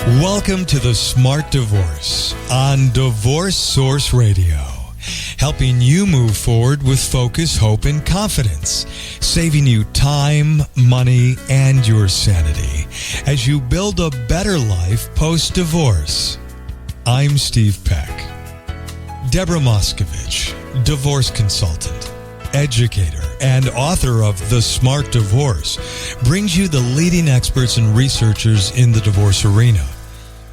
Welcome to The Smart Divorce on Divorce Source Radio, helping you move forward with focus, hope, and confidence, saving you time, money, and your sanity as you build a better life post-divorce. I'm Steve Peck. Deborah Moskovich, divorce consultant, educator, and author of The Smart Divorce, brings you the leading experts and researchers in the divorce arena.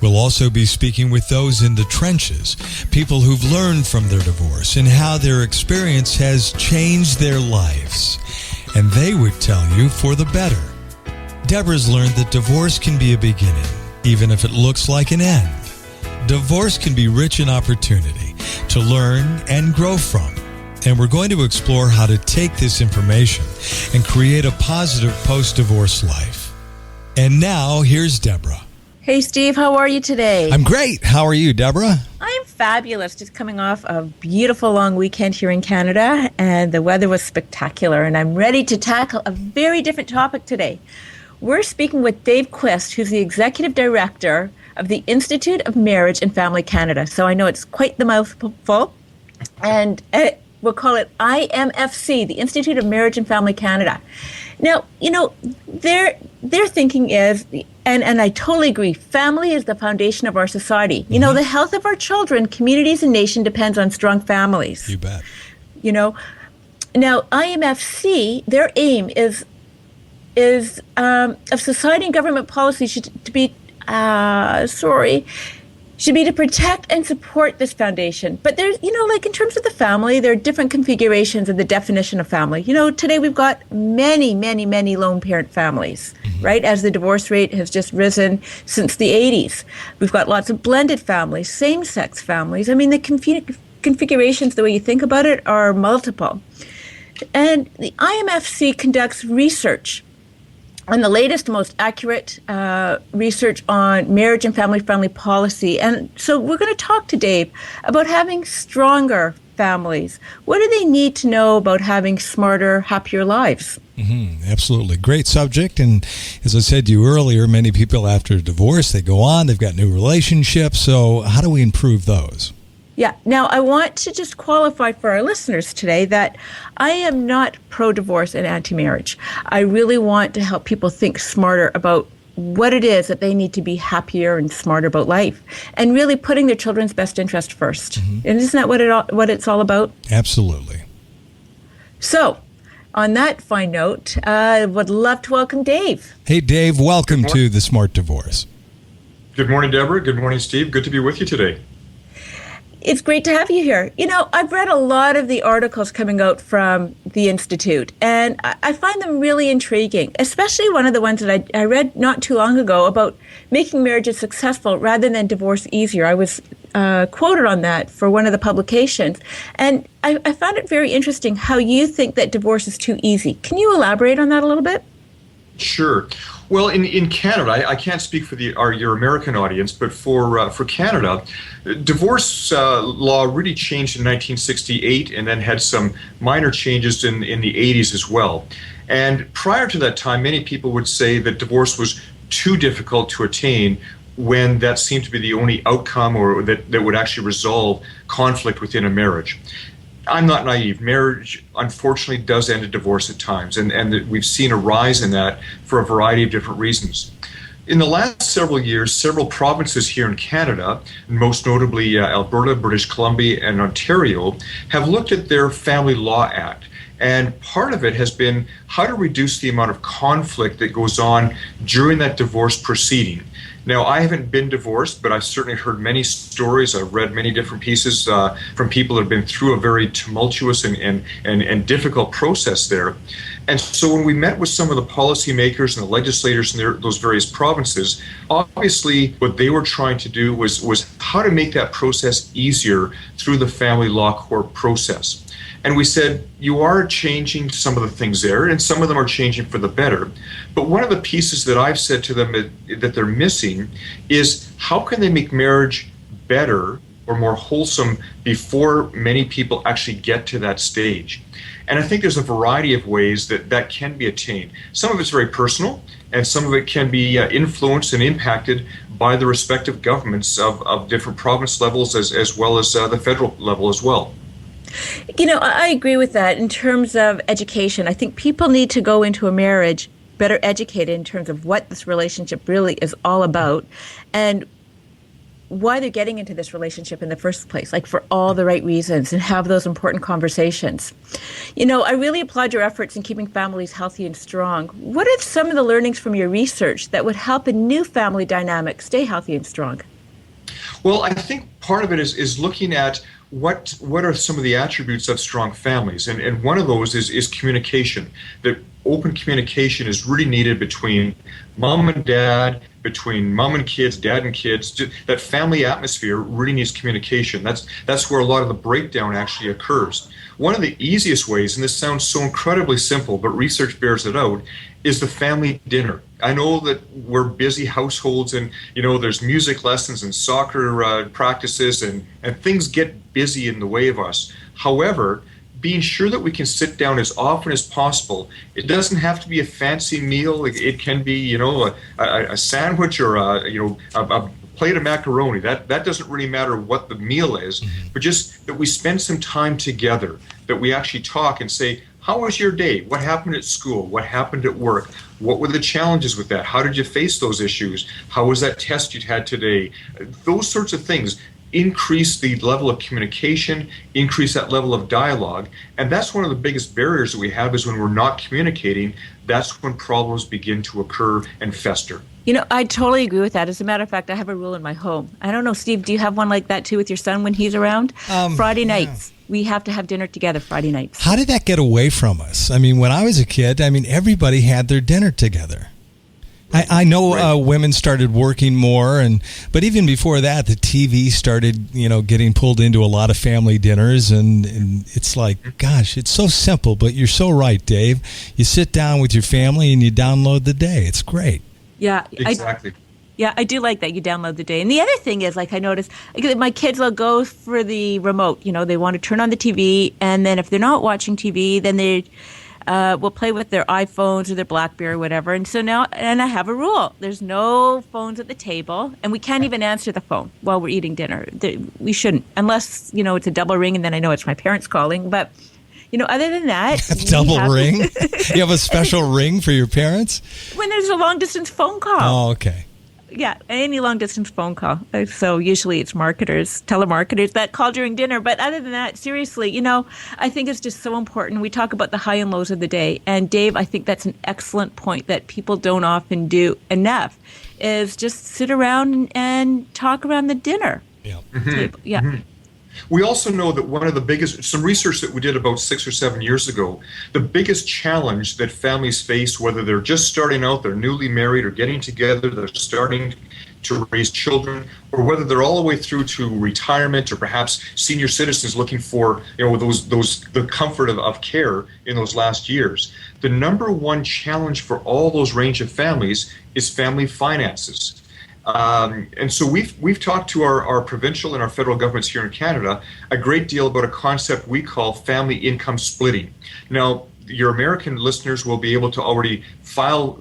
We'll also be speaking with those in the trenches, people who've learned from their divorce and how their experience has changed their lives. And they would tell you for the better. Deborah's learned that divorce can be a beginning, even if it looks like an end. Divorce can be rich in opportunity to learn and grow from. And we're going to explore how to take this information and create a positive post-divorce life. And now, here's Deborah. Hey, Steve, how are you today? I'm great. How are you, Deborah? I'm fabulous. Just coming off a beautiful long weekend here in Canada, and the weather was spectacular, and I'm ready to tackle a very different topic today. We're speaking with Dave Quist, who's the Executive Director of the Institute of Marriage and Family Canada. So I know it's quite the mouthful, and we'll call it IMFC, the Institute of Marriage and Family Canada. Now, you know, their thinking is, and I totally agree, family is the foundation of our society. You know, the health of our children, communities, and nation depends on strong families. You bet. You know, now IMFC, their aim is of society and government policy should be to protect and support this foundation. But there's, you know, like in terms of the family, there are different configurations of the definition of family. You know, today we've got many lone parent families, right? As the divorce rate has just risen since the 80s. We've got lots of blended families, same-sex families. I mean, the configurations, the way you think about it, are multiple. And the IMFC conducts research on the latest, most accurate research on marriage and family-friendly policy. And so we're going to talk to Dave about having stronger families. What do they need to know about having smarter, happier lives? Absolutely. Great subject. And as I said to you earlier, many people after a divorce, they go on, they've got new relationships. So how do we improve those? Yeah. Now, I want to just qualify for our listeners today that I am not pro-divorce and anti-marriage. I really want to help people think smarter about what it is that they need to be happier and smarter about life, and really putting their children's best interest first. And isn't that what it's all about? Absolutely. So, on that fine note, I would love to welcome Dave. Hey, Dave, welcome to The Smart Divorce. Good morning, Deborah. Good morning, Steve. Good to be with you today. It's great to have you here. You know, I've read a lot of the articles coming out from the Institute, and I find them really intriguing, especially one of the ones that I read not too long ago about making marriages successful rather than divorce easier. I was quoted on that for one of the publications, and I found it very interesting how you think that divorce is too easy. Can you elaborate on that a little bit? Sure. Well, in Canada, I can't speak for your American audience, but for Canada, divorce law really changed in 1968 and then had some minor changes in the 80s as well. And prior to that time, many people would say that divorce was too difficult to attain when that seemed to be the only outcome or that would actually resolve conflict within a marriage. I'm not naive. Marriage, unfortunately, does end in divorce at times, and we've seen a rise in that for a variety of different reasons. In the last several years, several provinces here in Canada, most notably Alberta, British Columbia, and Ontario, have looked at their Family Law Act. And part of it has been how to reduce the amount of conflict that goes on during that divorce proceeding. Now, I haven't been divorced, but I've certainly heard many stories. I've read many different pieces from people that have been through a very tumultuous and difficult process there. And so when we met with some of the policymakers and the legislators in those various provinces, obviously what they were trying to do was how to make that process easier through the family law court process. And we said, you are changing some of the things there, and some of them are changing for the better. But one of the pieces that I've said to them that they're missing is how can they make marriage better or more wholesome before many people actually get to that stage. And I think there's a variety of ways that can be attained. Some of it's very personal, and some of it can be influenced and impacted by the respective governments of different province levels as well as the federal level as well. I agree with that in terms of education. I think people need to go into a marriage better educated in terms of what this relationship really is all about and why they're getting into this relationship in the first place, like for all the right reasons, and have those important conversations. I really applaud your efforts in keeping families healthy and strong. What are some of the learnings from your research that would help a new family dynamic stay healthy and strong? Well, I think part of it is looking at what are some of the attributes of strong families, and one of those is communication. That open communication is really needed between mom and dad, between mom and kids, dad and kids. That family atmosphere really needs communication. That's where a lot of the breakdown actually occurs. One of the easiest ways, and this sounds so incredibly simple, but research bears it out, is the family dinner. I know that we're busy households, and there's music lessons and soccer practices, and things get busy in the way of us. However, being sure that we can sit down as often as possible. It doesn't have to be a fancy meal. It can be, a sandwich or a plate of macaroni. That doesn't really matter what the meal is, but just that we spend some time together, that we actually talk and say, how was your day? What happened at school? What happened at work? What were the challenges with that? How did you face those issues? How was that test you had today? Those sorts of things increase the level of communication, increase that level of dialogue. And that's one of the biggest barriers that we have, is when we're not communicating, that's when problems begin to occur and fester. I totally agree with that. As a matter of fact, I have a rule in my home. I don't know, Steve, do you have one like that too with your son when he's around? Friday nights. We have to have dinner together Friday nights. How did that get away from us? I mean, when I was a kid, everybody had their dinner together. I know Right. Women started working more, but even before that, the TV started, getting pulled into a lot of family dinners, and it's like, gosh, it's so simple, but you're so right, Dave. You sit down with your family and you download the day. It's great. Yeah, Exactly. I do like that you download the day. And the other thing is, like, I noticed my kids will go for the remote. They want to turn on the TV, and then if they're not watching TV, then they will play with their iPhones or their BlackBerry or whatever. And so now, and I have a rule. There's no phones at the table, and we can't even answer the phone while we're eating dinner. We shouldn't, unless, it's a double ring, and then I know it's my parents calling. But, other than that. Double ring? You have a special ring for your parents? When there's a long-distance phone call. Oh, okay. Yeah, any long-distance phone call. So usually it's telemarketers that call during dinner. But other than that, seriously, I think it's just so important. We talk about the high and lows of the day. And Dave, I think that's an excellent point that people don't often do enough, is just sit around and talk around the dinner table. Yeah. Mm-hmm. We also know that some research that we did about 6 or 7 years ago, the biggest challenge that families face, whether they're just starting out, they're newly married or getting together, they're starting to raise children, or whether they're all the way through to retirement or perhaps senior citizens looking for, the comfort of care in those last years. The number one challenge for all those range of families is family finances. And so we've talked to our provincial and our federal governments here in Canada a great deal about a concept we call family income splitting. Now, your American listeners will be able to already file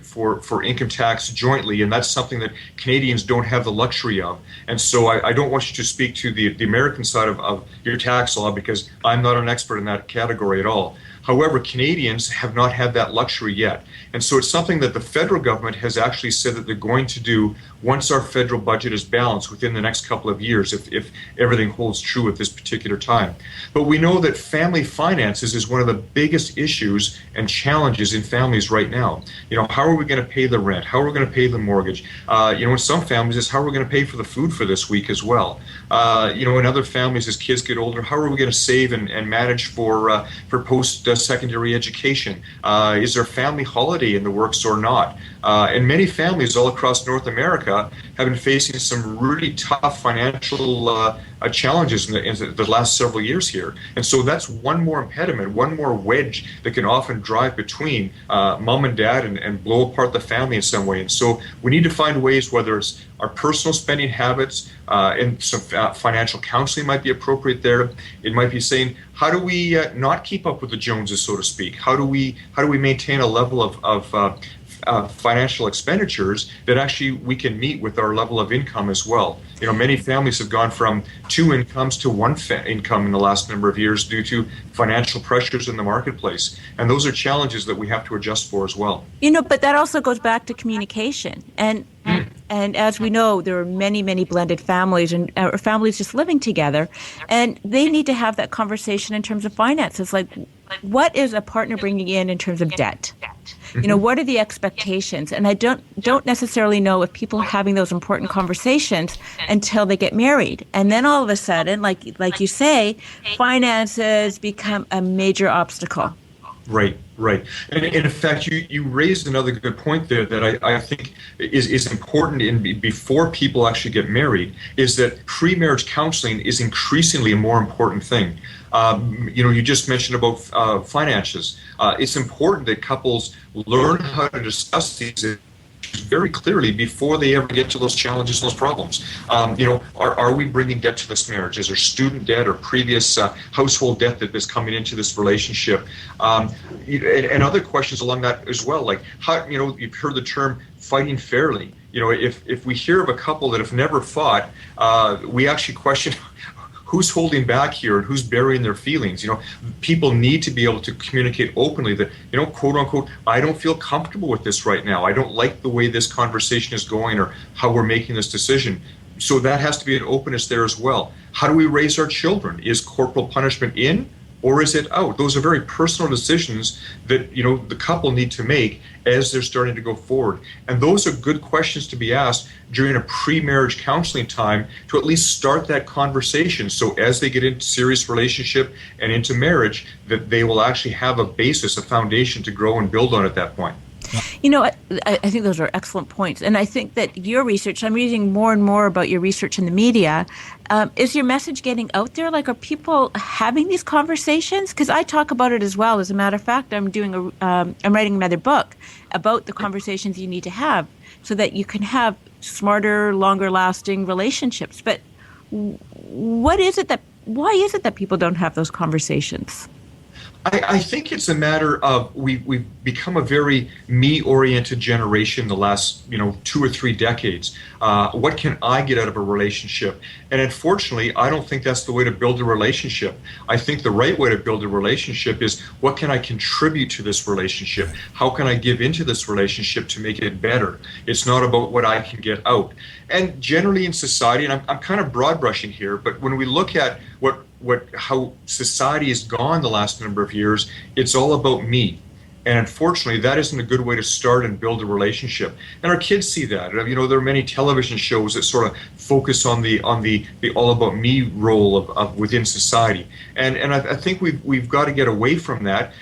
for income tax jointly, and that's something that Canadians don't have the luxury of. And so I don't want you to speak to the American side of your tax law, because I'm not an expert in that category at all. However, Canadians have not had that luxury yet. And so it's something that the federal government has actually said that they're going to do once our federal budget is balanced within the next couple of years, if everything holds true at this particular time. But we know that family finances is one of the biggest issues and challenges in families right now. How are we going to pay the rent? How are we going to pay the mortgage? In some families, it's how are we going to pay for the food for this week as well. In other families, as kids get older, how are we going to save and manage for post secondary education? Is there a family holiday in the works or not? And many families all across North America have been facing some really tough financial challenges in the last several years here. And so that's one more impediment, one more wedge that can often drive between mom and dad and blow apart the family in some way. And so we need to find ways, whether it's our personal spending habits, and some financial counseling might be appropriate there. It might be saying, how do we not keep up with the Joneses, so to speak? How do we maintain a level of financial expenditures that actually we can meet with our level of income as well? You know, many families have gone from two incomes to one income in the last number of years due to financial pressures in the marketplace. And those are challenges that we have to adjust for as well. You know, but that also goes back to communication. And as we know, there are many, many blended families and families just living together, and they need to have that conversation in terms of finances. Like, what is a partner bringing in terms of debt? You know, what are the expectations? And I don't necessarily know if people are having those important conversations until they get married. And then all of a sudden, like you say, finances become a major obstacle. Right. And in fact, you raised another good point there that I think is important before people actually get married, is that pre-marriage counseling is increasingly a more important thing. You know, you just mentioned about finances. It's important that couples learn how to discuss these very clearly before they ever get to those challenges, those problems. You know, are we bringing debt to this marriage? Is there student debt or previous household debt that is coming into this relationship? And other questions along that as well, like how, you know, you've heard the term fighting fairly. You know, if we hear of a couple that have never fought, we actually question who's holding back here and who's burying their feelings. You know, people need to be able to communicate openly that, you know, quote unquote, I don't feel comfortable with this right now. I don't like the way this conversation is going or how we're making this decision. So that has to be an openness there as well. How do we raise our children? Is corporal punishment in or is it out? Those are very personal decisions that, you know, the couple need to make as they're starting to go forward. And those are good questions to be asked during a pre-marriage counseling time to at least start that conversation. So as they get into serious relationship and into marriage, that they will actually have a basis, a foundation to grow and build on at that point. You know, I think those are excellent points. And I think that your research, I'm reading more and more about your research in the media. Is your message getting out there? Like, are people having these conversations? Because I talk about it as well. As a matter of fact, I'm writing another book about the conversations you need to have so that you can have smarter, longer lasting relationships. But why is it that people don't have those conversations? I think it's a matter of we've become a very me-oriented generation the last 2 or 3 decades. What can I get out of a relationship? And unfortunately, I don't think that's the way to build a relationship. I think the right way to build a relationship is, what can I contribute to this relationship? How can I give into this relationship to make it better? It's not about what I can get out. And generally in society, and I'm kind of broad brushing here, but when we look at how society has gone the last number of years, it's all about me. And unfortunately, that isn't a good way to start and build a relationship. And our kids see that. You know, there are many television shows that sort of focus on the all about me role of within society. And I think we've got to get away from that.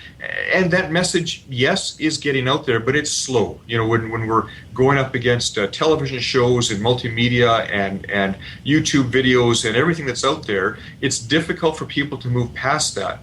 And that message, yes, is getting out there, but it's slow. You know, when we're going up against television shows and multimedia and YouTube videos and everything that's out there, it's difficult for people to move past that.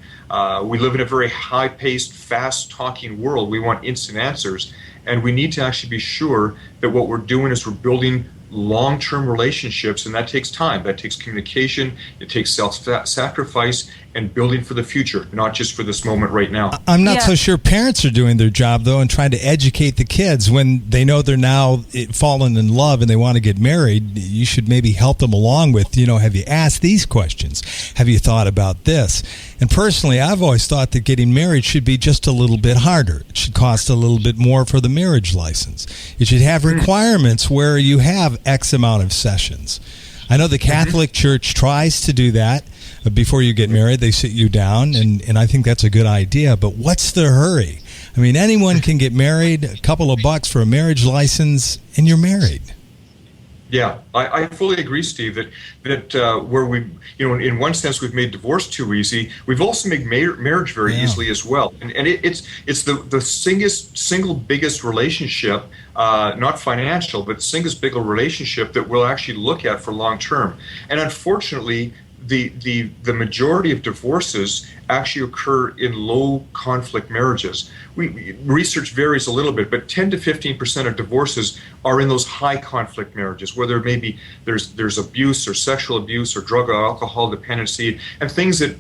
We live in a very high-paced, fast-talking world. We want instant answers, and we need to actually be sure that what we're doing is we're building long-term relationships, and that takes time. That takes communication. It takes self-sacrifice and building for the future, not just for this moment right now. I'm not so sure parents are doing their job, though, and trying to educate the kids when they know they're now fallen in love and they want to get married. You should maybe help them along with, have you asked these questions? Have you thought about this? And personally, I've always thought that getting married should be just a little bit harder. It should cost a little bit more for the marriage license. It should have requirements where you have X amount of sessions. I know the Catholic Church tries to do that. Before you get married, they sit you down, and I think that's a good idea. But what's the hurry? I mean, anyone can get married, a couple of bucks for a marriage license, and you're married. Yeah, I fully agree, Steve, that where we, in one sense, we've made divorce too easy. We've also made marriage very easily as well. And it's the single biggest relationship, not financial, but single biggest relationship that we'll actually look at for long term. And unfortunately, the majority of divorces actually occur in low conflict marriages. Research varies a little bit, but 10 to 15% of divorces are in those high conflict marriages where there's abuse or sexual abuse or drug or alcohol dependency and things that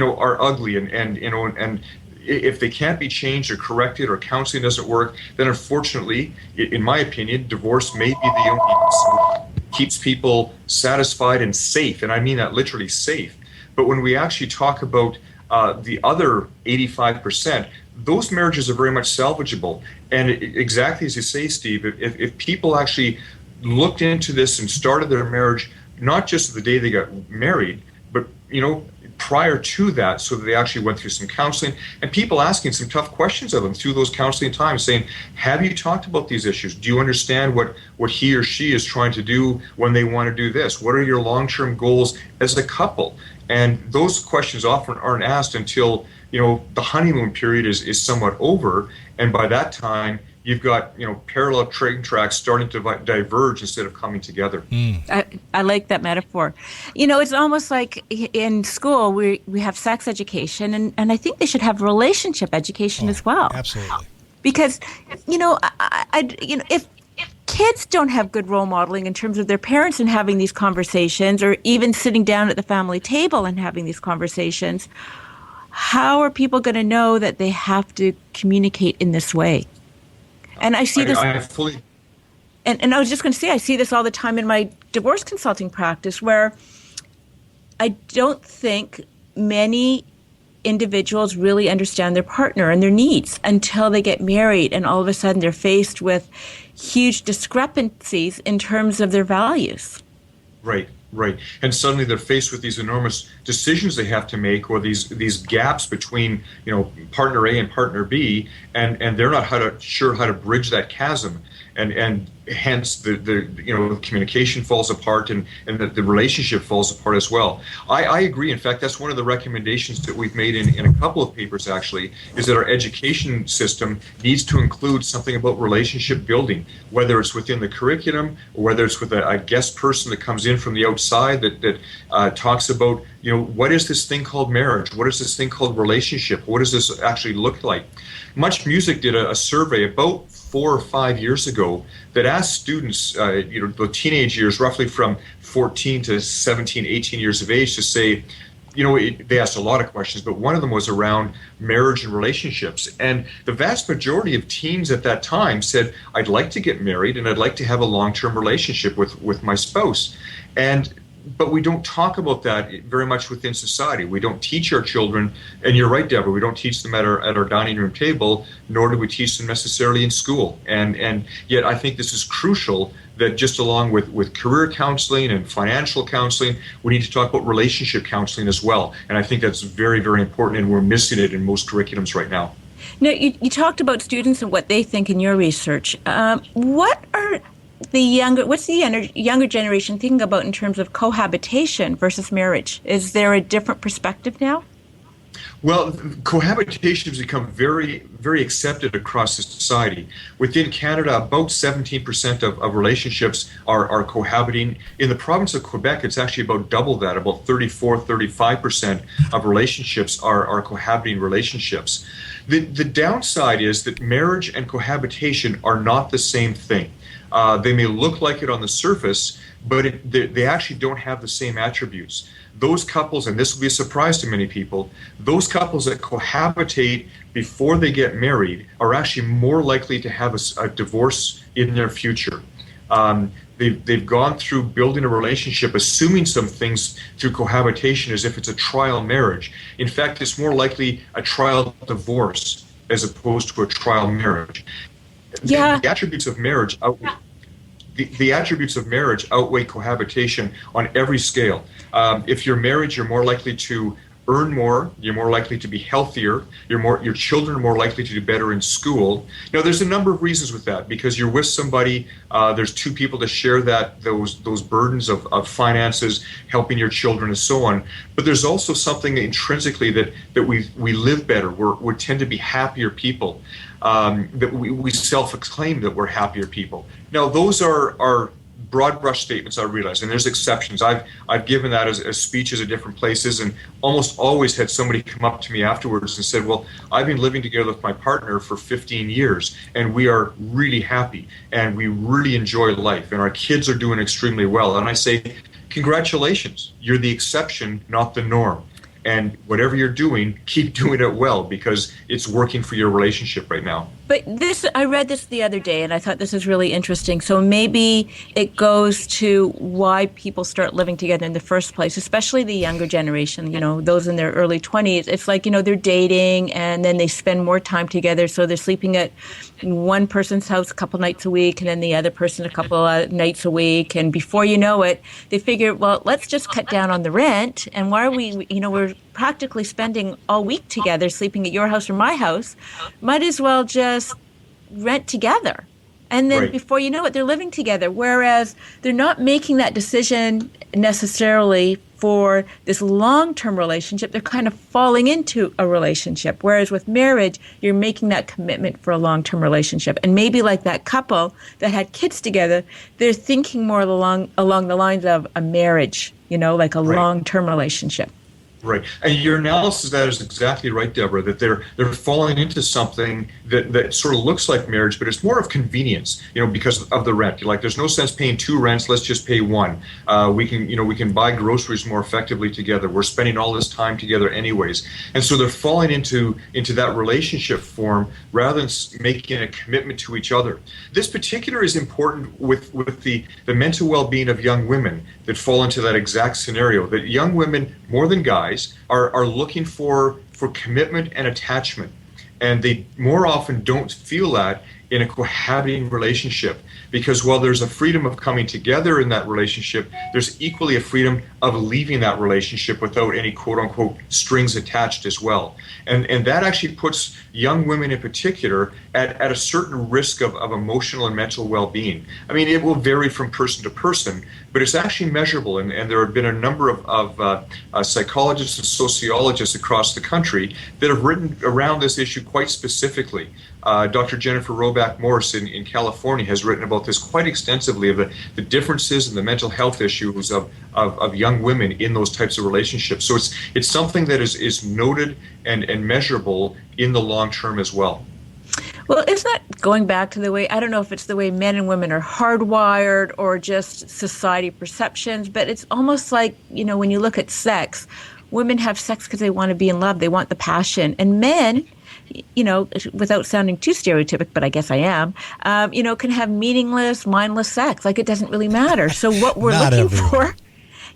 are ugly and if they can't be changed or corrected or counseling doesn't work, then unfortunately, in my opinion, divorce may be the only solution. Keeps people satisfied and safe, and I mean that literally safe. But when we actually talk about the other 85%, those marriages are very much salvageable. And exactly as you say, Steve, if people actually looked into this and started their marriage, not just the day they got married, but prior to that, so that they actually went through some counseling and people asking some tough questions of them through those counseling times, saying, have you talked about these issues? Do you understand what he or she is trying to do when they want to do this? What are your long-term goals as a couple? And those questions often aren't asked until the honeymoon period is somewhat over, and by that time you've got parallel train tracks starting to diverge instead of coming together. I like that metaphor. It's almost like in school we have sex education, and I think they should have relationship education as well. Absolutely. Because if kids don't have good role modeling in terms of their parents and having these conversations, or even sitting down at the family table and having these conversations, how are people going to know that they have to communicate in this way? And I see this. And I was just going to say, I see this all the time in my divorce consulting practice, where I don't think many individuals really understand their partner and their needs until they get married, and all of a sudden they're faced with huge discrepancies in terms of their values. Right. And suddenly they're faced with these enormous decisions they have to make, or these gaps between partner A and partner B, and they're not sure how to bridge that chasm, and hence the communication falls apart, and the relationship falls apart as well. I agree. In fact, that's one of the recommendations that we've made in a couple of papers actually, is that our education system needs to include something about relationship building, whether it's within the curriculum or whether it's with a guest person that comes in from the outside that talks about what is this thing called marriage? What is this thing called relationship? What does this actually look like? Much Music did a survey about 4 or 5 years ago that asked students, the teenage years, roughly from 14 to 17, 18 years of age, to say, they asked a lot of questions, but one of them was around marriage and relationships. And the vast majority of teens at that time said, I'd like to get married and I'd like to have a long-term relationship with my spouse. But we don't talk about that very much within society. We don't teach our children, and you're right, Deborah, we don't teach them at our dining room table, nor do we teach them necessarily in school. And yet I think this is crucial, that just along with career counseling and financial counseling, we need to talk about relationship counseling as well. And I think that's very, very important, and we're missing it in most curriculums right now. Now, you talked about students and what they think in your research. What's the younger generation thinking about in terms of cohabitation versus marriage? Is there a different perspective now? Well, cohabitation has become very, very accepted across society. Within Canada, about 17% of relationships are cohabiting. In the province of Quebec, it's actually about double that. About 35% of relationships are cohabiting relationships. The downside is that marriage and cohabitation are not the same thing. They may look like it on the surface, but they actually don't have the same attributes. Those couples, and this will be a surprise to many people, those couples that cohabitate before they get married are actually more likely to have a divorce in their future. They've gone through building a relationship, assuming some things through cohabitation as if it's a trial marriage. In fact, it's more likely a trial divorce as opposed to a trial marriage. Yeah. The attributes of marriage outweigh the attributes of marriage outweigh cohabitation on every scale. If you're married, you're more likely to earn more, you're more likely to be healthier, your children are more likely to do better in school. There's a number of reasons with that, because you're with somebody, there's two people to share those burdens of finances, helping your children and so on. But there's also something intrinsically that we live better, we tend to be happier people, that we self-acclaim that we're happier people. Now those are broad brush statements, I realize, and there's exceptions. I've given that as speeches at different places, and almost always had somebody come up to me afterwards and said, well, I've been living together with my partner for 15 years, and we are really happy, and we really enjoy life, and our kids are doing extremely well. And I say, congratulations, you're the exception, not the norm. And whatever you're doing, keep doing it well, because it's working for your relationship right now. But I read this the other day, and I thought this is really interesting. So maybe it goes to why people start living together in the first place, especially the younger generation, those in their early 20s. It's like, they're dating, and then they spend more time together. So they're sleeping at one person's house a couple nights a week, and then the other person a couple nights a week. And before you know it, they figure, well, let's just cut down on the rent. And why are we're practically spending all week together, sleeping at your house or my house. Might as well just rent together. And then before you know it, they're living together. Whereas they're not making that decision necessarily for this long-term relationship. They're kind of falling into a relationship. Whereas with marriage, you're making that commitment for a long-term relationship. And maybe like that couple that had kids together, they're thinking more along the lines of a marriage, like a long-term relationship. Right. And your analysis of that is exactly right, Deborah, that they're falling into something that sort of looks like marriage, but it's more of convenience, because of the rent. Like, there's no sense paying two rents, let's just pay one. We can buy groceries more effectively together. We're spending all this time together anyways. And so they're falling into that relationship form rather than making a commitment to each other. This particular is important with the mental well-being of young women that fall into that exact scenario, that young women, more than guys, are looking for commitment and attachment. And they more often don't feel that in a cohabiting relationship, because while there's a freedom of coming together in that relationship, there's equally a freedom of leaving that relationship without any quote-unquote strings attached as well. And that actually puts young women in particular at a certain risk of emotional and mental well-being. I mean, it will vary from person to person, but it's actually measurable. And there have been a number of psychologists and sociologists across the country that have written around this issue quite specifically. Dr. Jennifer Roback Morse in California has written about this quite extensively, of the differences in the mental health issues of young women in those types of relationships. So it's something that is noted and measurable in the long term as well. Well, it's not going back to the way, I don't know if it's the way men and women are hardwired or just society perceptions, but it's almost like, when you look at sex, women have sex because they want to be in love, they want the passion, and men, without sounding too stereotypic, but I guess I am, can have meaningless, mindless sex. Like, it doesn't really matter. So what we're looking for,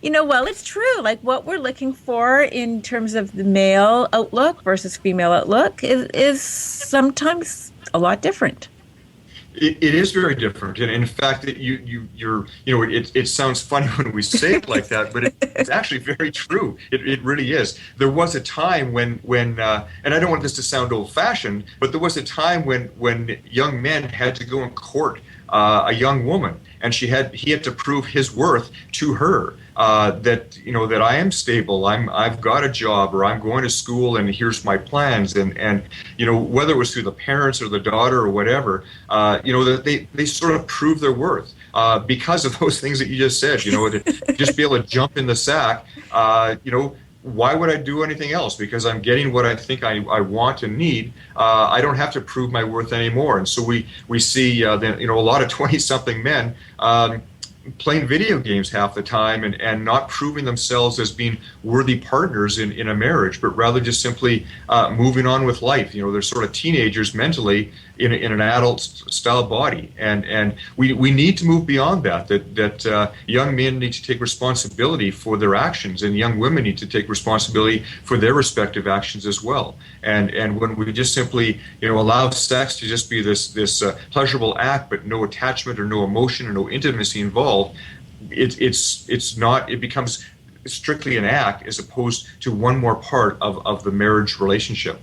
well, it's true. Like, what we're looking for in terms of the male outlook versus female outlook is sometimes a lot different. It is very different, and in fact, it sounds funny when we say it like that, but it's actually very true. It really is. There was a time when and I don't want this to sound old-fashioned, but there was a time when young men had to go and court a young woman, and he had to prove his worth to her, that I am stable, I've got a job, or I'm going to school, and here's my plans, and whether it was through the parents or the daughter or whatever, that they sort of prove their worth because of those things that you just said. To just be able to jump in the sack. Why would I do anything else? Because I'm getting what I think I want and need. I don't have to prove my worth anymore. And so we see a lot of 20-something men playing video games half the time and not proving themselves as being worthy partners in a marriage, but rather just simply moving on with life. They're sort of teenagers mentally in an adult style body, and we need to move beyond that young men need to take responsibility for their actions, and young women need to take responsibility for their respective actions as well. And when we just simply allow sex to just be this pleasurable act, but no attachment or no emotion or no intimacy involved, it becomes strictly an act as opposed to one more part of the marriage relationship.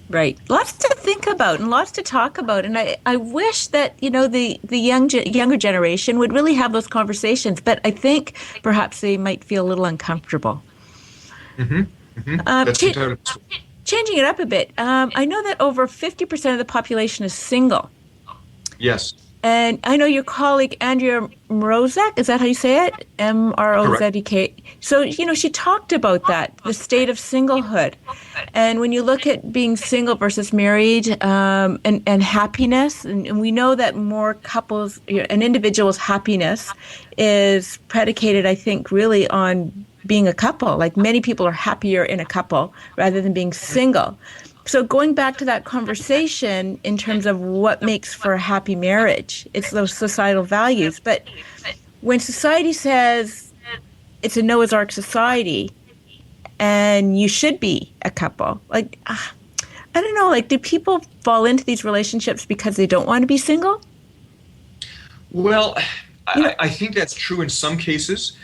Right. Lots to think about and lots to talk about. And I wish that, the younger generation would really have those conversations. But I think perhaps they might feel a little uncomfortable. Mm-hmm. Mm-hmm. That's entirely possible. Changing it up a bit, I know that over 50% of the population is single. Yes. And I know your colleague, Andrea Mrozek, is that how you say it? Mrozek. So, she talked about that, the state of singlehood. And when you look at being single versus married and happiness, and we know that more couples, an individual's happiness is predicated, I think, really on being a couple. Like many people are happier in a couple rather than being single. So going back to that conversation in terms of what makes for a happy marriage, it's those societal values. But when society says it's a Noah's Ark society and you should be a couple, I don't know, do people fall into these relationships because they don't want to be single? Well, I think that's true in some cases.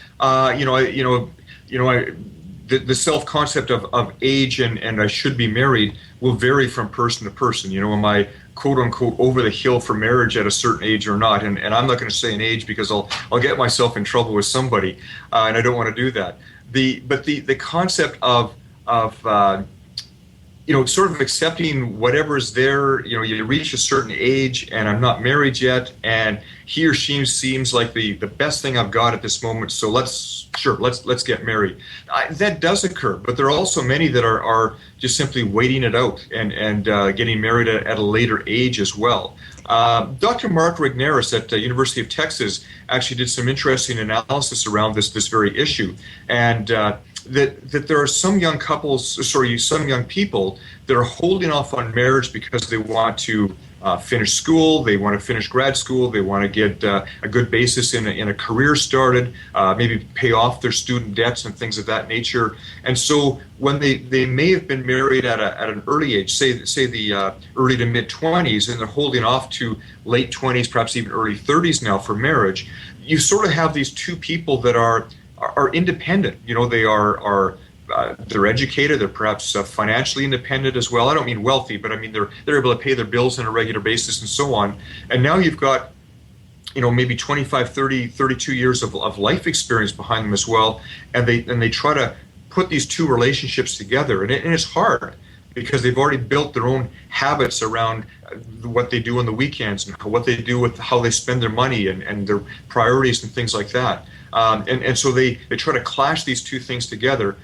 The self-concept of age and I should be married will vary from person to person. Am I quote-unquote over the hill for marriage at a certain age or not? And I'm not going to say an age because I'll get myself in trouble with somebody, and I don't want to do that. But the concept of sort of accepting whatever's there. You reach a certain age and I'm not married yet, and he or she seems like the best thing I've got at this moment, so let's get married. That does occur, but there are also many that are just simply waiting it out and getting married at a later age as well. Dr. Mark Regnerus at the University of Texas actually did some interesting analysis around this very issue, and that there are some young people that are holding off on marriage because they want to finish school, they want to finish grad school, they want to get a good basis in a career started, maybe pay off their student debts and things of that nature. And so when they may have been married at an early age, say the early to mid 20s, and they're holding off to late 20s, perhaps even early 30s now for marriage, you sort of have these two people that are independent. They are they're educated. They're perhaps financially independent as well. I don't mean wealthy, but I mean they're able to pay their bills on a regular basis and so on. And now you've got maybe 25, 30, 32 years of life experience behind them as well. And they try to put these two relationships together, and it's hard because they've already built their own habits around what they do on the weekends and what they do with how they spend their money and their priorities and things like that. And so they try to clash these two things together,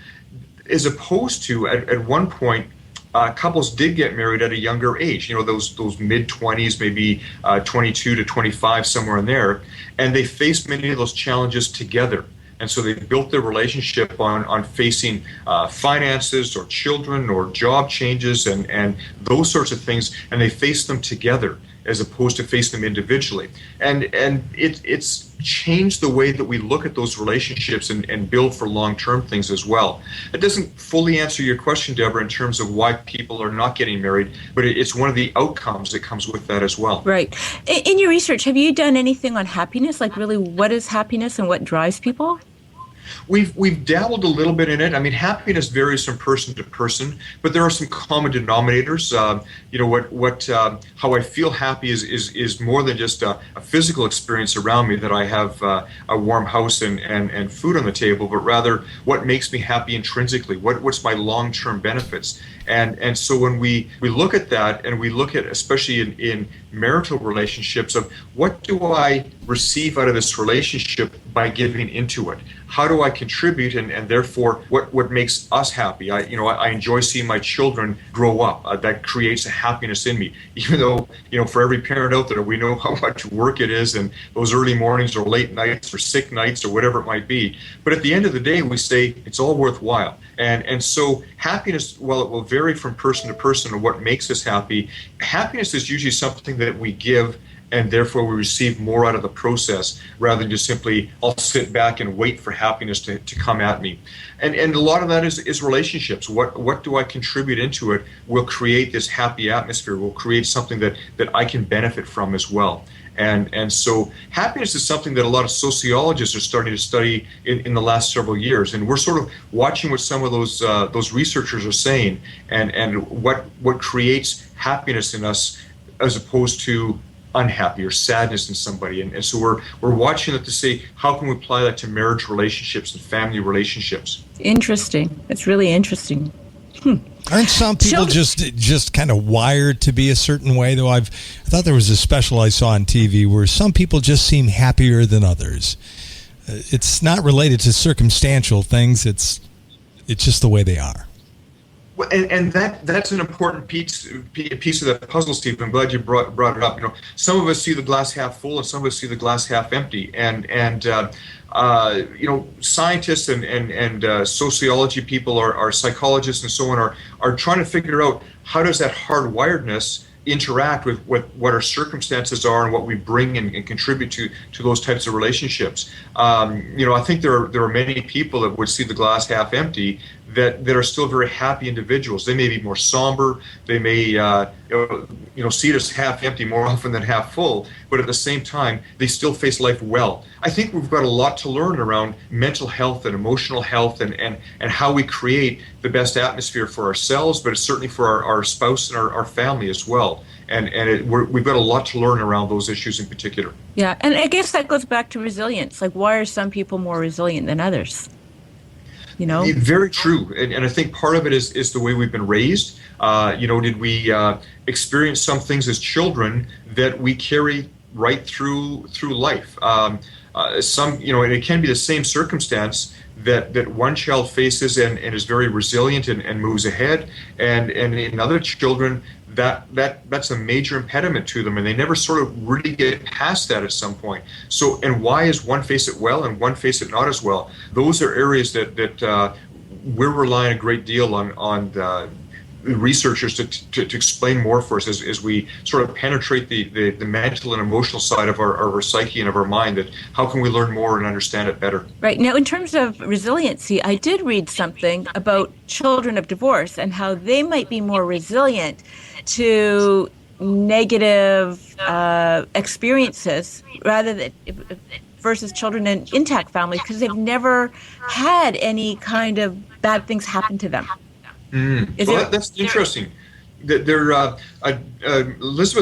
as opposed to at one point couples did get married at a younger age, those mid-20s, maybe 22 to 25, somewhere in there, and they faced many of those challenges together. And so they built their relationship on facing finances or children or job changes and those sorts of things, and they faced them together as opposed to facing them individually. And it's changed the way that we look at those relationships and build for long-term things as well. It doesn't fully answer your question, Deborah, in terms of why people are not getting married, but it's one of the outcomes that comes with that as well. Right. In your research, have you done anything on happiness? Like really, what is happiness and what drives people? We've dabbled a little bit in it. I mean, happiness varies from person to person, but there are some common denominators. How I feel happy is more than just a physical experience around me, that I have a warm house and food on the table, but rather what makes me happy intrinsically. What's my long-term benefits? And so when we look at that, and we look at, especially in marital relationships, of what do I receive out of this relationship by giving into it? How do I contribute, and therefore what makes us happy? I enjoy seeing my children grow up. That creates a happiness in me, even though for every parent out there, we know how much work it is, and those early mornings or late nights or sick nights or whatever it might be. But at the end of the day, we say it's all worthwhile. And so happiness, while it will vary from person to person and what makes us happy, happiness is usually something that we give, and therefore we receive more out of the process, rather than just simply, I'll sit back and wait for happiness to come at me. And a lot of that is relationships. What do I contribute into it will create this happy atmosphere, will create something that I can benefit from as well. And so happiness is something that a lot of sociologists are starting to study in the last several years. And we're sort of watching what some of those researchers are saying and what creates happiness in us as opposed to unhappy or sadness in somebody. And so we're watching it to say, how can we apply that to marriage relationships and family relationships? Interesting. It's really interesting. Aren't some people just kind of wired to be a certain way, though? I thought there was a special I saw on TV where some people just seem happier than others. It's not related to circumstantial things. It's just the way they are. Well, and that's an important piece of that puzzle, Steve. I'm glad you brought it up. Some of us see the glass half full, and some of us see the glass half empty. And scientists and sociology people, are psychologists, and so on, are trying to figure out how does that hardwiredness interact with what our circumstances are and what we bring and contribute to those types of relationships. I think there are many people that would see the glass half empty that are still very happy individuals. They may be more somber. They may see it as half empty more often than half full. But at the same time, they still face life well. I think we've got a lot to learn around mental health and emotional health and how we create the best atmosphere for ourselves, but certainly for our spouse and our family as well. And we've got a lot to learn around those issues in particular. Yeah, and I guess that goes back to resilience. Like, why are some people more resilient than others? Very true, and I think part of it is the way we've been raised. Did we experience some things as children that we carry right through life? And it can be the same circumstance that one child faces and is very resilient and moves ahead, and in other children that's a major impediment to them, and they never sort of really get past that at some point. So, and why is one face it well and one face it not as well? Those are areas that we're relying a great deal on researchers to explain more for us as we sort of penetrate the mental and emotional side of our psyche and of our mind. That how can we learn more and understand it better? Right. Now, in terms of resiliency, I did read something about children of divorce and how they might be more resilient to negative experiences versus children in intact families because they've never had any kind of bad things happen to them. That's interesting. Elizabeth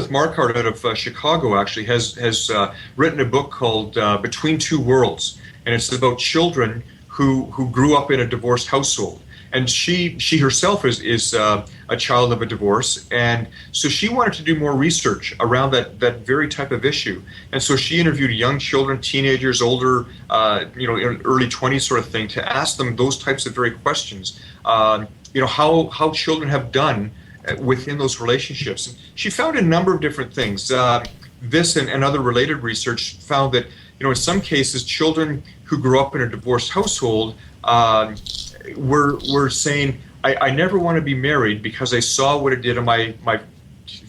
Marquardt out of Chicago actually has written a book called Between Two Worlds, and it's about children who grew up in a divorced household. And she herself is a child of a divorce, and so she wanted to do more research around that very type of issue. And so she interviewed young children, teenagers, older, in early 20s sort of thing, to ask them those types of very questions. How children have done within those relationships. And she found a number of different things. This and other related research found that in some cases children who grew up in a divorced household were saying, I never want to be married because I saw what it did to my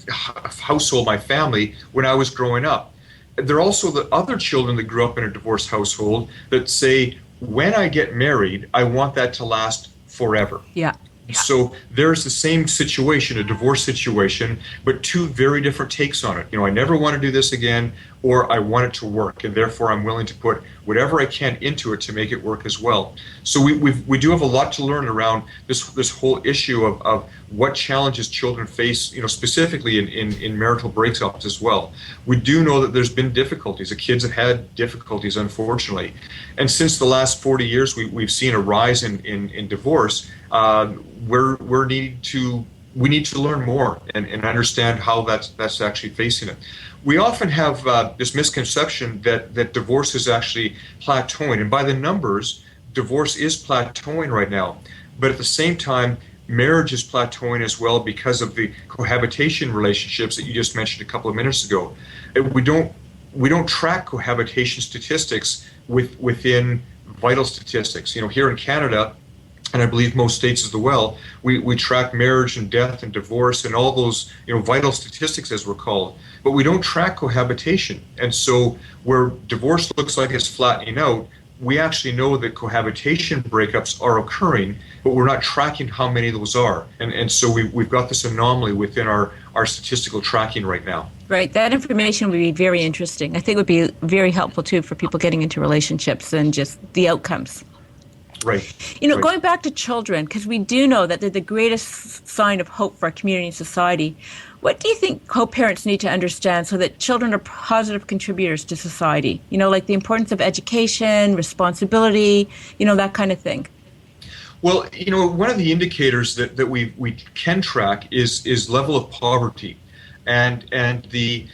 household, my family, when I was growing up. There are also the other children that grew up in a divorced household that say, when I get married, I want that to last forever. Yeah. So there's the same situation, a divorce situation, but two very different takes on it. I never want to do this again, or I want it to work, and therefore I'm willing to put whatever I can into it to make it work as well. So we do have a lot to learn around this whole issue of what challenges children face, specifically in marital breakups as well. We do know that there's been difficulties. The kids have had difficulties, unfortunately. And since the last 40 years, we've seen a rise in divorce. We need to learn more and understand how that's actually facing it. We often have this misconception that divorce is actually plateauing, and by the numbers, divorce is plateauing right now. But at the same time, marriage is plateauing as well because of the cohabitation relationships that you just mentioned a couple of minutes ago. We don't track cohabitation statistics within vital statistics. Here in Canada, and I believe most states as well, we track marriage and death and divorce and all those vital statistics, as we're called, but we don't track cohabitation. And so where divorce looks like it's flattening out, we actually know that cohabitation breakups are occurring, but we're not tracking how many those are. And so we've got this anomaly within our statistical tracking right now. Right. That information would be very interesting. I think it would be very helpful, too, for people getting into relationships and just the outcomes. Right. You know, going back to children, because we do know that they're the greatest sign of hope for our community and society. What do you think co-parents need to understand so that children are positive contributors to society? You know, like the importance of education, responsibility, that kind of thing. Well, one of the indicators that we can track is level of poverty. And the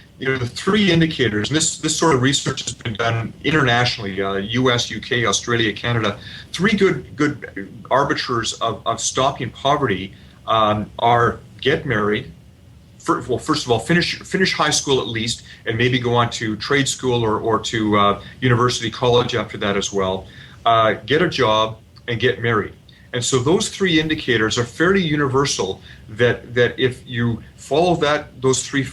three indicators, and this sort of research has been done internationally, U.S., U.K., Australia, Canada. Three good arbiters of stopping poverty are get married. First of all, finish high school at least, and maybe go on to trade school or to university, college after that as well. Get a job and get married. And so those three indicators are fairly universal. That if you follow those three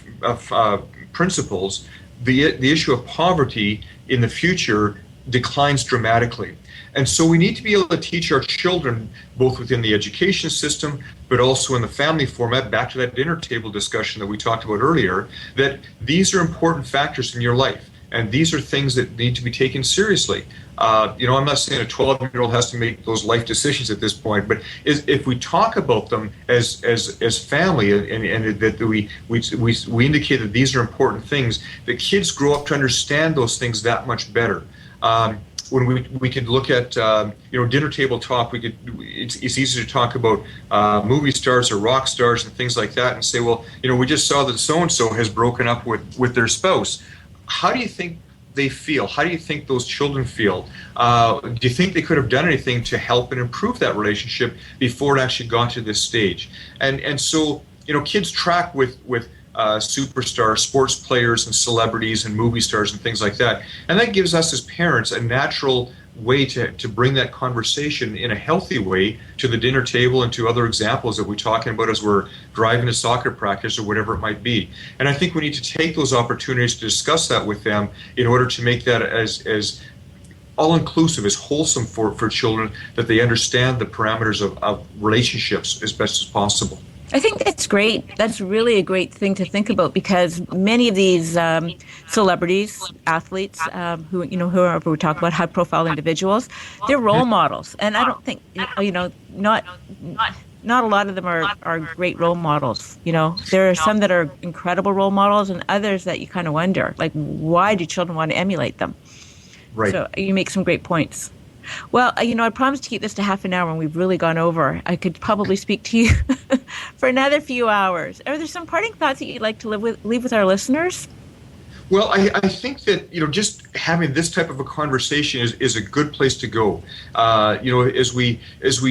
principles, the issue of poverty in the future declines dramatically. And so we need to be able to teach our children, both within the education system, but also in the family format, back to that dinner table discussion that we talked about earlier, that these are important factors in your life. And these are things that need to be taken seriously. I'm not saying a 12-year-old has to make those life decisions at this point, but if we talk about them as family and that we indicate that these are important things, that kids grow up to understand those things that much better. When we could look at dinner table talk, it's easy to talk about movie stars or rock stars and things like that, and say, well, we just saw that so and so has broken up with their spouse. How do you think they feel? How do you think those children feel? Do you think they could have done anything to help and improve that relationship before it actually got to this stage? And so kids track with superstars, sports players and celebrities and movie stars and things like that. And that gives us as parents a natural way to bring that conversation in a healthy way to the dinner table and to other examples that we're talking about as we're driving to soccer practice or whatever it might be. And I think we need to take those opportunities to discuss that with them in order to make that as all-inclusive, as wholesome for children, that they understand the parameters of relationships as best as possible. I think that's great. That's really a great thing to think about, because many of these celebrities, athletes, whoever we talk about, high-profile individuals, they're role models, and I don't think not a lot of them are great role models. There are some that are incredible role models, and others that you kind of wonder, like, why do children want to emulate them? Right. So you make some great points. Well, I promised to keep this to half an hour, and we've really gone over. I could probably speak to you for another few hours. Are there some parting thoughts that you'd like to leave with our listeners? Well, I think that just having this type of a conversation is a good place to go. As we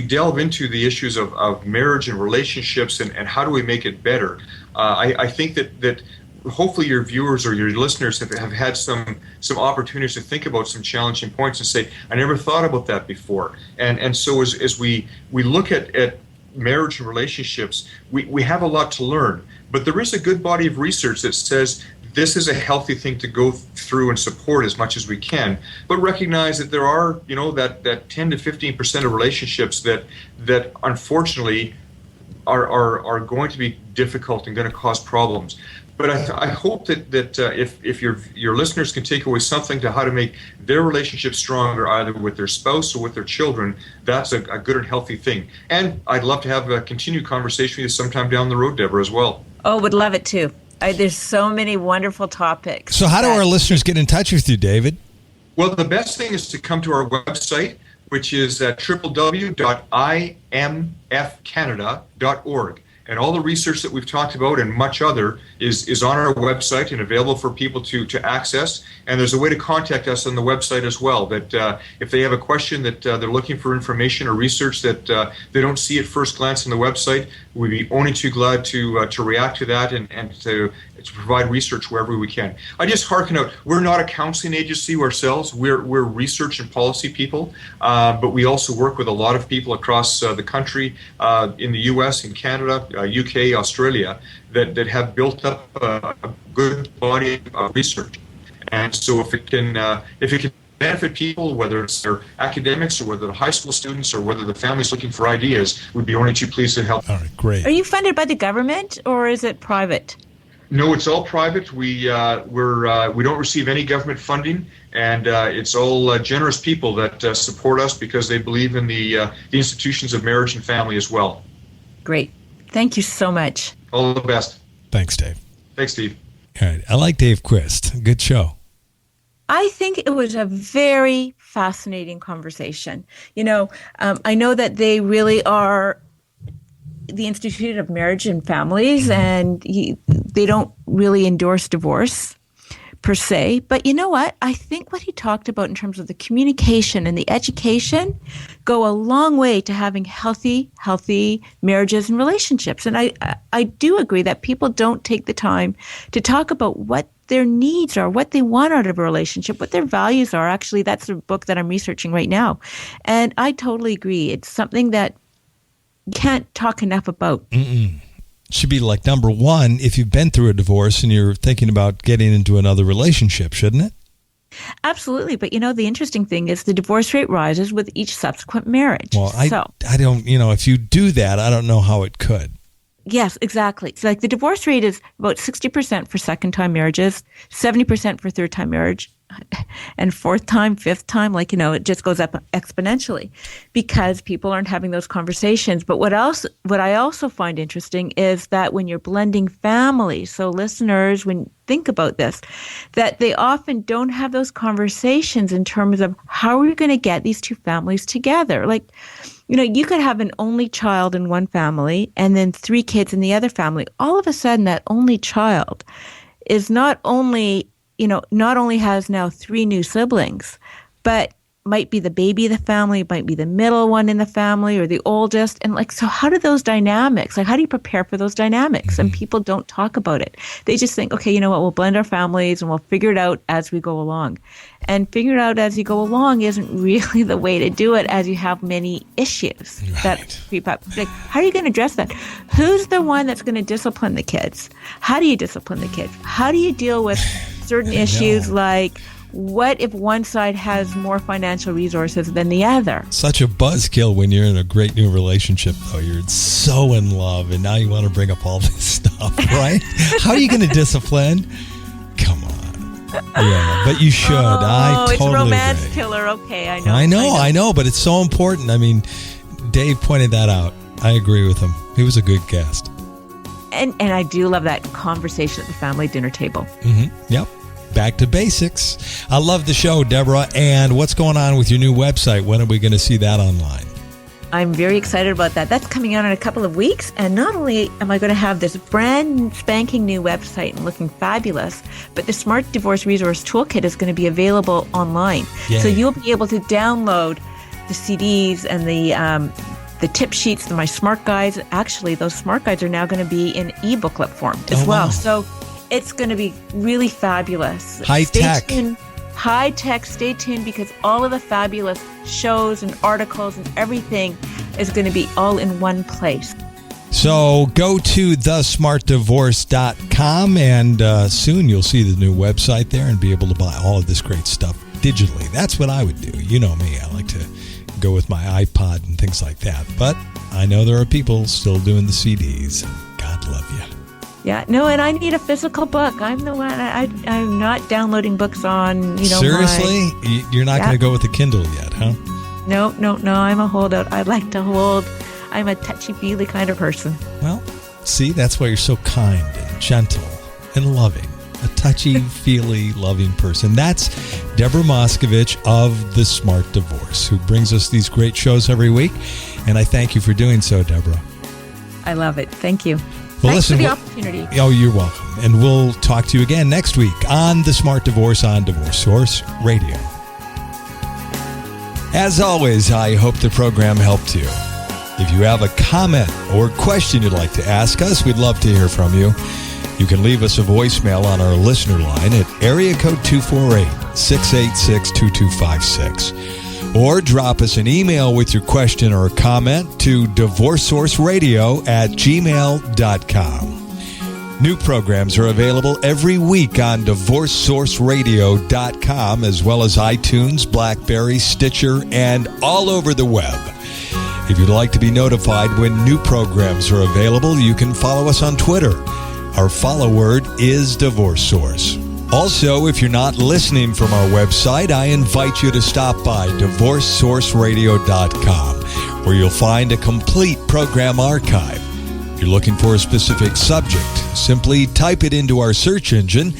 delve into the issues of marriage and relationships and how do we make it better, I think that hopefully your viewers or your listeners have had some opportunities to think about some challenging points and say, I never thought about that before. And so as we look at marriage and relationships, we have a lot to learn. But there is a good body of research that says this is a healthy thing to go through and support as much as we can, but recognize that there are, that 10 to 15% of relationships that unfortunately are going to be difficult and going to cause problems. But I hope that if your listeners can take away something to how to make their relationship stronger, either with their spouse or with their children, that's a good and healthy thing. And I'd love to have a continued conversation with you sometime down the road, Deborah, as well. Oh, would love it too. There's so many wonderful topics. So how do our listeners get in touch with you, David? Well, the best thing is to come to our website, which is www.imfcanada.org. And all the research that we've talked about and much other is on our website and available for people to access. And there's a way to contact us on the website as well, that if they have a question that they're looking for information or research that they don't see at first glance on the website, we'd be only too glad to react to that and to provide research wherever we can. I just hearken out, we're not a counseling agency ourselves, we're research and policy people, but we also work with a lot of people across the country, in the US, in Canada, UK, Australia, that have built up a good body of research. And so if it can benefit people, whether it's their academics or whether they're high school students or whether the family's looking for ideas, we'd be only too pleased to help. All right, great. Are you funded by the government or is it private? No, it's all private. We don't receive any government funding, and it's all generous people that support us because they believe in the institutions of marriage and family as well. Great. Thank you so much. All the best. Thanks, Dave. Thanks, Steve. All right, I like Dave Quist. Good show. I think it was a very fascinating conversation. I know that they really are the Institute of Marriage and Families, and they don't really endorse divorce per se. But you know what? I think what he talked about in terms of the communication and the education go a long way to having healthy marriages and relationships. And I do agree that people don't take the time to talk about what their needs are, what they want out of a relationship, what their values are. Actually, that's the book that I'm researching right now. And I totally agree. It's something that you can't talk enough about. Should be like number one if you've been through a divorce and you're thinking about getting into another relationship, shouldn't it? Absolutely. But the interesting thing is the divorce rate rises with each subsequent marriage. Well, I don't, if you do that, I don't know how it could. Yes, exactly. So like the divorce rate is about 60% for second-time marriages, 70% for third-time marriage, and fourth time, fifth time, it just goes up exponentially because people aren't having those conversations. But what I also find interesting is that when you're blending families, so listeners, think about this, that they often don't have those conversations in terms of how are we going to get these two families together? You could have an only child in one family and then 3 kids in the other family. All of a sudden, that only child is not only has now 3 new siblings, but might be the baby of the family, might be the middle one in the family or the oldest. And so how do those dynamics, how do you prepare for those dynamics? Mm-hmm. And people don't talk about it. They just think, okay, you know what, we'll blend our families and we'll figure it out as we go along. And figure it out as you go along isn't really the way to do it as you have many issues that creep up. How are you going to address that? Who's the one that's going to discipline the kids? How do you discipline the kids? How do you deal with certain issues like what if one side has more financial resources than the other? Such a buzzkill when you're in a great new relationship, though. You're so in love, and now you want to bring up all this stuff, right? How are you going to discipline? Come on. Yeah, but you should. I totally it's a romance agree. Killer. Okay, I know, but it's so important. I mean, Dave pointed that out. I agree with him. He was a good guest. And I do love that conversation at the family dinner table. Mm-hmm. Yep. Back to basics. I love the show, Deborah. And what's going on with your new website? When are we going to see that online? I'm very excited about that. That's coming out in a couple of weeks. And not only am I going to have this brand spanking new website and looking fabulous, but the Smart Divorce Resource Toolkit is going to be available online. Yay. So you'll be able to download the CDs and the tip sheets and my smart guides. Actually, those smart guides are now going to be in e-booklet form as well. Wow. So it's going to be really fabulous. High tech. High tech. Stay tuned because all of the fabulous shows and articles and everything is going to be all in one place. So go to thesmartdivorce.com and soon you'll see the new website there and be able to buy all of this great stuff digitally. That's what I would do. You know me. I like to go with my iPod and things like that. But I know there are people still doing the CDs. God love you. Yeah, no, and I need a physical book. I'm the one. I'm not downloading books on, Seriously? You're not going to go with the Kindle yet, huh? No. I'm a holdout. I like to hold. I'm a touchy-feely kind of person. Well, see, that's why you're so kind and gentle and loving. A touchy-feely, loving person. That's Deborah Moskovich of The Smart Divorce, who brings us these great shows every week. And I thank you for doing so, Deborah. I love it. Thank you. Well, Thanks for the opportunity. Oh, you're welcome. And we'll talk to you again next week on The Smart Divorce on Divorce Source Radio. As always, I hope the program helped you. If you have a comment or question you'd like to ask us, we'd love to hear from you. You can leave us a voicemail on our listener line at area code 248-686-2256. Or drop us an email with your question or comment to divorcesourceradio@gmail.com. New programs are available every week on DivorceSourceRadio.com, as well as iTunes, BlackBerry, Stitcher, and all over the web. If you'd like to be notified when new programs are available, you can follow us on Twitter. Our follow word is Divorce Source. Also, if you're not listening from our website, I invite you to stop by DivorceSourceRadio.com, where you'll find a complete program archive. If you're looking for a specific subject, simply type it into our search engine,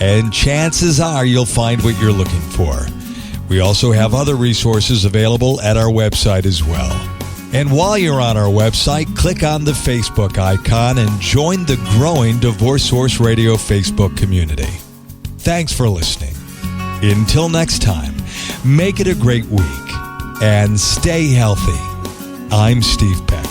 and chances are you'll find what you're looking for. We also have other resources available at our website as well. And while you're on our website, click on the Facebook icon and join the growing Divorce Source Radio Facebook community. Thanks for listening. Until next time, make it a great week and stay healthy. I'm Steve Peck.